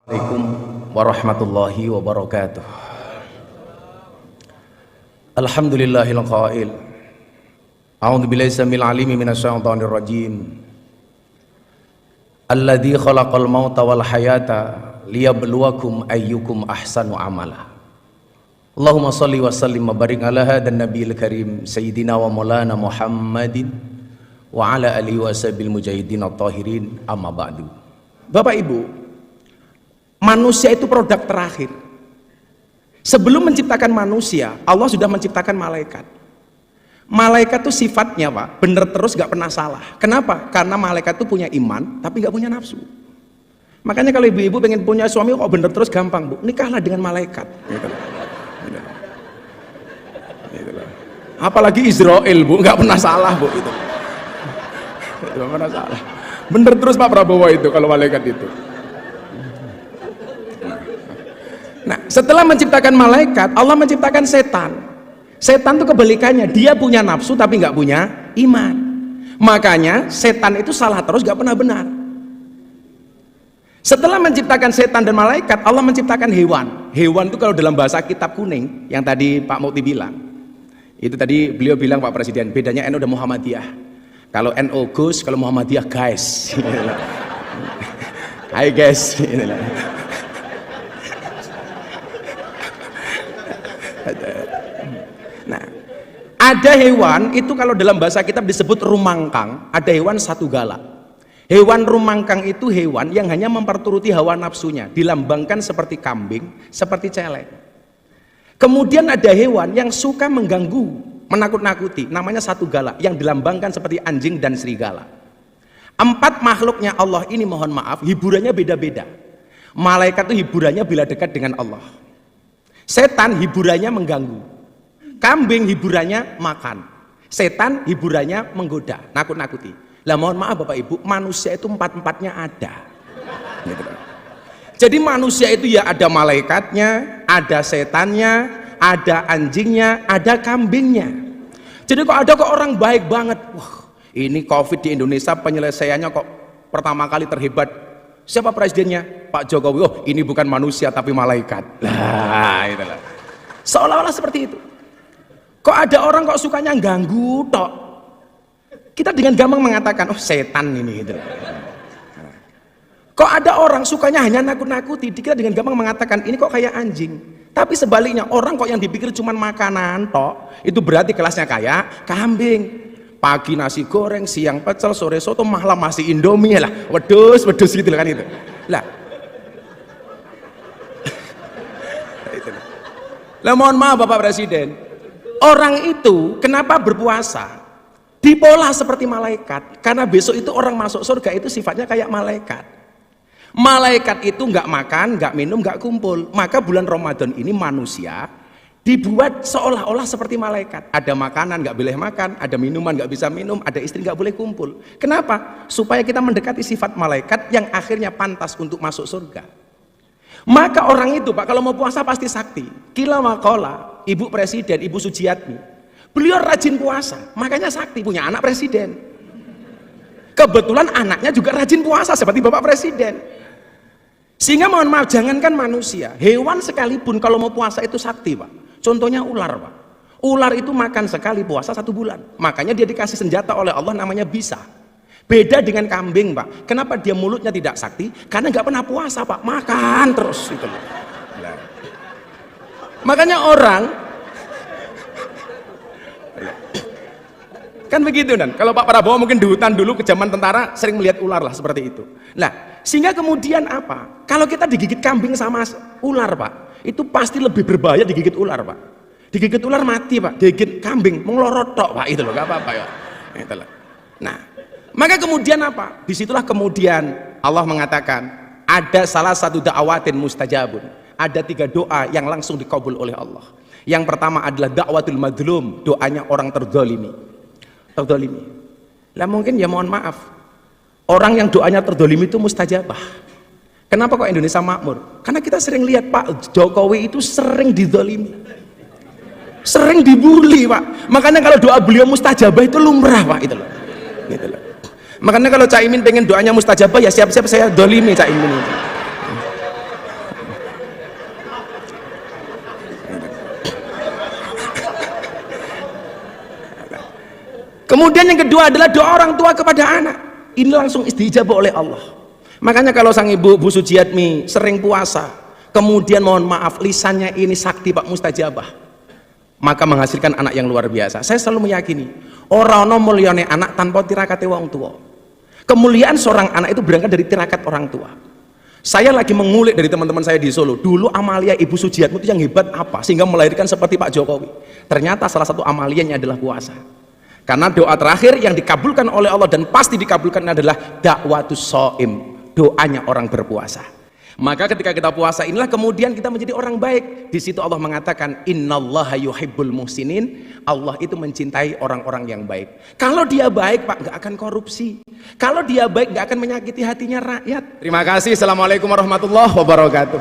Assalamualaikum warahmatullahi wabarakatuh. Alhamdulillahil qail. A'udzu billahi samil alimi minasyaitonir rajim. Alladzi khalaqal mauta wal hayata liyabluwakum ayyukum ahsanu amala. Allahumma shalli wa sallim wa barik ala hadan nabiyil karim sayyidina wa maulana Muhammadin wa ala alihi wa sahbihi mujahidin at-tahirin amma ba'du. Bapak Ibu, manusia itu produk terakhir. Sebelum menciptakan manusia, Allah sudah menciptakan malaikat. Malaikat itu sifatnya Pak, bener terus gak pernah salah. Kenapa? Karena malaikat itu punya iman, tapi gak punya nafsu. Makanya kalau ibu-ibu pengen punya suami kok bener terus gampang Bu, nikahlah dengan malaikat. Gitu. Apalagi Israel Bu, gak pernah salah Bu. Itu. Gak pernah salah. Bener terus Pak Prabowo itu kalau malaikat itu. Nah, setelah menciptakan malaikat, Allah menciptakan setan. Setan itu kebalikannya, dia punya nafsu tapi nggak punya iman. Makanya setan itu salah terus, nggak pernah benar. Setelah menciptakan setan dan malaikat, Allah menciptakan hewan. Hewan itu kalau dalam bahasa kitab kuning, yang tadi Pak Mukti bilang, itu tadi beliau bilang Pak Presiden, bedanya NU dan Muhammadiyah. Kalau NU Gus, kalau Muhammadiyah guys. Hai guys. Nah, ada hewan itu kalau dalam bahasa kitab disebut rumangkang. Ada hewan satu galak. Hewan rumangkang itu hewan yang hanya memperturuti hawa nafsunya, dilambangkan seperti kambing, seperti celeng. Kemudian ada hewan yang suka mengganggu, menakut-nakuti, namanya satu galak, yang dilambangkan seperti anjing dan serigala. Empat makhluknya Allah ini, mohon maaf, hiburannya beda-beda. Malaikat itu hiburannya bila dekat dengan Allah. Setan hiburannya mengganggu. Kambing hiburannya makan. Setan hiburannya menggoda, nakut-nakuti. Lah mohon maaf Bapak Ibu, manusia itu empat-empatnya ada. Gitu. Jadi manusia itu ya ada malaikatnya, ada setannya, ada anjingnya, ada kambingnya. Jadi kok ada kok orang baik banget. Wah, ini Covid di Indonesia penyelesaiannya kok pertama kali terhebat. Siapa presidennya? Pak Jokowi. Oh, ini bukan manusia tapi malaikat. Lah, itulah. Seolah-olah seperti itu. Kok ada orang kok sukanya ganggu tok. Kita dengan gampang mengatakan, oh setan ini gitu. Kok ada orang sukanya hanya nakut-nakuti, kita dengan gampang mengatakan ini kok kayak anjing. Tapi sebaliknya, orang kok yang dipikir cuma makanan tok, itu berarti kelasnya kayak kambing. Pagi nasi goreng, siang pecel, sore soto, malam masih Indomie lah, wedus gitu kan itu. Lah, mohon maaf Bapak Presiden, orang itu kenapa berpuasa? Dipola seperti malaikat, karena besok itu orang masuk surga itu sifatnya kayak malaikat. Malaikat itu nggak makan, nggak minum, nggak kumpul. Maka bulan Ramadan ini manusia dibuat seolah-olah seperti malaikat. Ada makanan nggak boleh makan, ada minuman nggak bisa minum, ada istri nggak boleh kumpul. Kenapa? Supaya kita mendekati sifat malaikat yang akhirnya pantas untuk masuk surga. Maka orang itu Pak kalau mau puasa pasti sakti. Kila makola, Ibu Presiden, Ibu Sujiatmi, beliau rajin puasa, makanya sakti, punya anak presiden. Kebetulan anaknya juga rajin puasa seperti Bapak Presiden. Sehingga mohon maaf, jangankan manusia, hewan sekalipun kalau mau puasa itu sakti Pak. Contohnya ular Pak. Ular itu makan sekali puasa 1 bulan. Makanya dia dikasih senjata oleh Allah namanya bisa. Beda dengan kambing Pak. Kenapa dia mulutnya tidak sakti? Karena nggak pernah puasa Pak. Makan terus itu. Nah. Makanya orang kan begitu dan kalau Pak Prabowo mungkin di hutan dulu ke zaman tentara sering melihat ular lah seperti itu. Nah, sehingga kemudian apa? Kalau kita digigit kambing sama ular Pak, itu pasti lebih berbahaya digigit ular Pak. Digigit ular mati Pak, digigit kambing melorot tok Pak, itu loh, gak apa-apa ya. Itulah. Nah, maka kemudian apa? Disitulah kemudian Allah mengatakan ada salah satu da'awatin mustajabun. Ada 3 doa yang langsung dikabul oleh Allah. Yang pertama adalah da'watul madlum, doanya orang terzalimi. Lah mungkin ya mohon maaf, orang yang doanya terdolimi itu mustajabah. Kenapa kok Indonesia makmur? Karena kita sering lihat Pak Jokowi itu sering dizalimi, sering dibully Pak. Makanya kalau doa beliau mustajabah itu lumrah Pak, itu loh. Gitu loh. Makanya kalau Caimin pengen doanya mustajabah ya siap-siap saya dolimi Caimin itu. Kemudian yang kedua adalah doa orang tua kepada anak. Ini langsung istijabah oleh Allah. Makanya kalau sang ibu Bu Sujiatmi sering puasa, kemudian mohon maaf lisannya ini sakti Pak mustajabah, maka menghasilkan anak yang luar biasa. Saya selalu meyakini orang no mulyane anak tanpa tirakate wong tua. Kemuliaan seorang anak itu berangkat dari tirakat orang tua. Saya lagi mengulik dari teman-teman saya di Solo, dulu amalia Ibu Sujiatmi itu yang hebat apa sehingga melahirkan seperti Pak Jokowi. Ternyata salah satu amalianya adalah puasa. Karena doa terakhir yang dikabulkan oleh Allah dan pasti dikabulkan adalah dakwatus shaim, doanya orang berpuasa. Maka ketika kita puasa inilah kemudian kita menjadi orang baik. Di situ Allah mengatakan innallaha yuhibbul muhsinin. Allah itu mencintai orang-orang yang baik. Kalau dia baik Pak, nggak akan korupsi. Kalau dia baik nggak akan menyakiti hatinya rakyat. Terima kasih. Assalamualaikum warahmatullahi wabarakatuh.